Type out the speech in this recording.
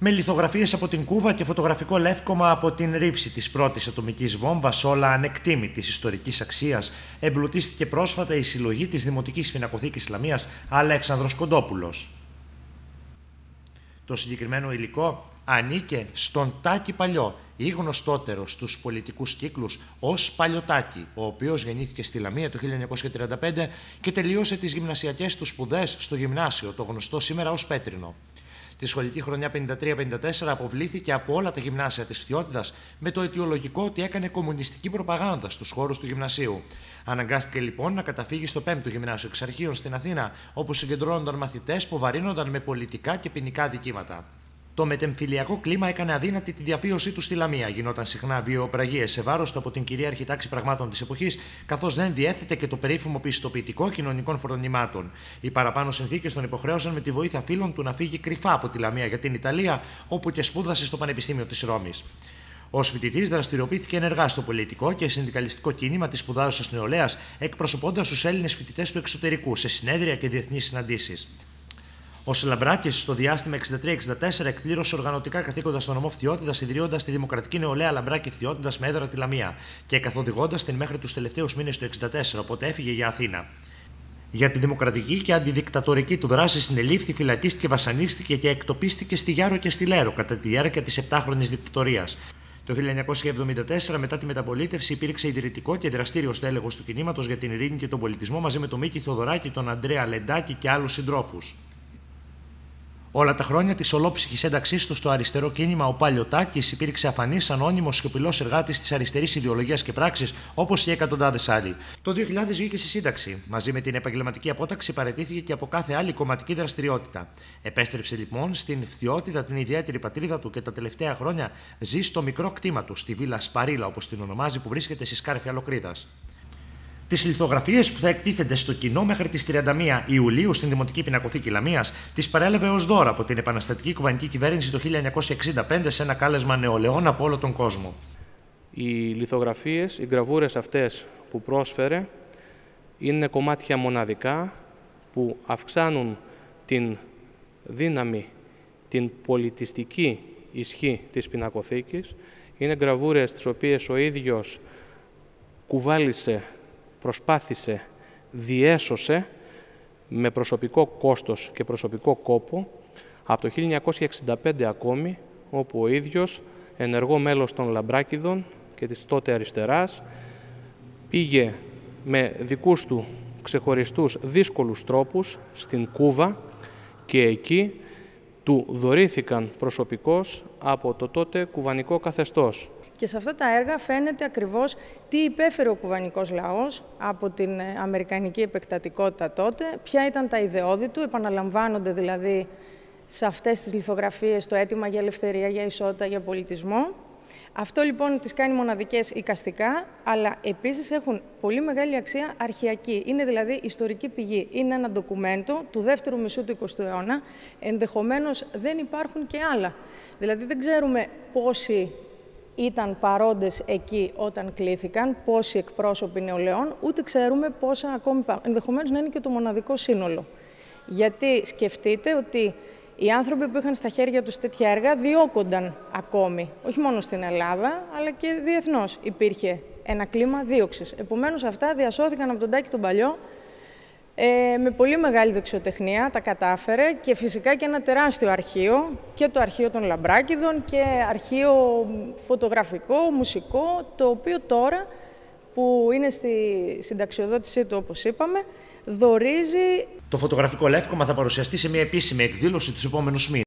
Με λιθογραφίες από την Κούβα και φωτογραφικό λεύκομα από την ρήψη της πρώτης ατομικής βόμβας, όλα ανεκτήμητης ιστορικής αξίας, εμπλουτίστηκε πρόσφατα η συλλογή της Δημοτικής Πινακοθήκης Λαμίας Αλέξανδρος Κοντόπουλος. Το συγκεκριμένο υλικό ανήκε στον Τάκη Παλιό, ή γνωστότερο στους πολιτικούς κύκλους ως Παλιωτάκη, ο οποίος γεννήθηκε στη Λαμία το 1935 και τελείωσε τις γυμνασιακές του σπουδές στο γυμνάσιο, το γνωστό σήμερα ως Πέτρινο. Τη σχολική χρονιά 53-54 αποβλήθηκε από όλα τα γυμνάσια της Φθιώτιδας με το αιτιολογικό ότι έκανε κομμουνιστική προπαγάνδα στους χώρους του γυμνασίου. Αναγκάστηκε λοιπόν να καταφύγει στο 5ο Γυμνάσιο Εξαρχείων στην Αθήνα, όπου συγκεντρώνονταν μαθητές που βαρύνονταν με πολιτικά και ποινικά δικήματα. Το μετεμφυλιακό κλίμα έκανε αδύνατη τη διαβίωσή του στη Λαμία. Γινόταν συχνά βιοπραγίες σε βάρος του από την κυρίαρχη τάξη πραγμάτων της εποχής, καθώς δεν διέθετε και το περίφημο πιστοποιητικό κοινωνικών φρονημάτων. Οι παραπάνω συνθήκες τον υποχρέωσαν με τη βοήθεια φίλων του να φύγει κρυφά από τη Λαμία για την Ιταλία, όπου και σπούδασε στο Πανεπιστήμιο της Ρώμης. Ως φοιτητής δραστηριοποιήθηκε ενεργά στο πολιτικό και συνδικαλιστικό κίνημα της σπουδάζουσας νεολαίας, εκπροσωπώντας τους Έλληνες φοιτητές του εξωτερικού σε συνέδρια και διεθνείς συναντήσεις. Ο Λαμπράκης, στο διάστημα 63-64, εκπλήρωσε οργανωτικά καθήκοντα στον νομό Φθιώτιδας, ιδρύοντας τη Δημοκρατική Νεολαία Λαμπράκη Φθιώτιδας με έδρα τη Λαμία και καθοδηγώντας την μέχρι τους τελευταίους μήνες του 1964, οπότε έφυγε για Αθήνα. Για τη δημοκρατική και αντιδικτατορική του δράση συνελήφθη, φυλακίστηκε, βασανίστηκε και εκτοπίστηκε στη Γιάρο και στη Λέρο κατά τη διάρκεια της 7χρονης δικτατορίας. Το 1974, μετά τη μεταπολίτευση, υπήρξε ιδρυτικό και δραστήριο στέλεχος του κινήματος για την ειρήνη και τον πολιτισμό μαζί με τον Μίκη Θοδωράκη, τον Αντρέα Λεντάκη και άλλους συντρόφους. Όλα τα χρόνια της ολόψυχης ένταξής του στο αριστερό κίνημα, ο Παλιωτάκης υπήρξε αφανής, ανώνυμος, σιωπηλός εργάτης της αριστερής ιδεολογίας και πράξης, όπως και εκατοντάδες άλλοι. Το 2000 βγήκε στη σύνταξη. Μαζί με την επαγγελματική απόταξη, παραιτήθηκε και από κάθε άλλη κομματική δραστηριότητα. Επέστρεψε λοιπόν στην Φθιώτιδα, την ιδιαίτερη πατρίδα του, και τα τελευταία χρόνια ζει στο μικρό κτήμα του, στη Βίλα Σπαρίλα, όπως την ονομάζει, που βρίσκεται στη Σκάρφια Λοκρίδας. Τις λιθογραφίες που θα εκτίθενται στο κοινό μέχρι τις 31 Ιουλίου στην Δημοτική Πινακοθήκη Λαμίας τις παρέλαβε ως δώρα από την επαναστατική κουβανική κυβέρνηση το 1965 σε ένα κάλεσμα νεολαιών από όλο τον κόσμο. Οι λιθογραφίες, οι γραβούρες αυτές που πρόσφερε είναι κομμάτια μοναδικά που αυξάνουν την δύναμη, την πολιτιστική ισχύ της πινακοθήκης. Είναι γραβούρες τις οποίες ο ίδιος κουβάλισε, προσπάθησε, διέσωσε με προσωπικό κόστος και προσωπικό κόπο από το 1965 ακόμη, όπου ο ίδιος, ενεργό μέλος των Λαμπράκηδων και της τότε αριστεράς, πήγε με δικούς του ξεχωριστούς δύσκολους τρόπους στην Κούβα και εκεί του δωρήθηκαν προσωπικώς από το τότε κουβανικό καθεστώς. Και σε αυτά τα έργα φαίνεται ακριβώς τι υπέφερε ο κουβανικός λαός από την αμερικανική επεκτατικότητα τότε, ποια ήταν τα ιδεώδη του, επαναλαμβάνονται δηλαδή σε αυτές τις λιθογραφίες το αίτημα για ελευθερία, για ισότητα, για πολιτισμό. Αυτό λοιπόν τις κάνει μοναδικές εικαστικά, αλλά επίσης έχουν πολύ μεγάλη αξία αρχαιακή. Είναι δηλαδή ιστορική πηγή. Είναι ένα ντοκουμέντο του δεύτερου μισού του 20ου αιώνα. Ενδεχομένως δεν υπάρχουν και άλλα. Δηλαδή δεν ξέρουμε πόσοι ήταν παρόντες εκεί όταν κλήθηκαν, πόσοι εκπρόσωποι νεολαίων, ούτε ξέρουμε πόσα ακόμη υπάρχουν. Ενδεχομένως να είναι και το μοναδικό σύνολο. Γιατί σκεφτείτε ότι οι άνθρωποι που είχαν στα χέρια τους τέτοια έργα διώκονταν ακόμη, όχι μόνο στην Ελλάδα, αλλά και διεθνώς υπήρχε ένα κλίμα δίωξης. Επομένως αυτά διασώθηκαν από τον Τάκη τον Παλιό, με πολύ μεγάλη δεξιοτεχνία τα κατάφερε και φυσικά και ένα τεράστιο αρχείο, και το αρχείο των Λαμπράκηδων και αρχείο φωτογραφικό, μουσικό, το οποίο τώρα που είναι στη συνταξιοδότησή του, όπως είπαμε, δωρίζει. Το φωτογραφικό λεύκομα θα παρουσιαστεί σε μια επίσημη εκδήλωση τους επόμενους μήνες.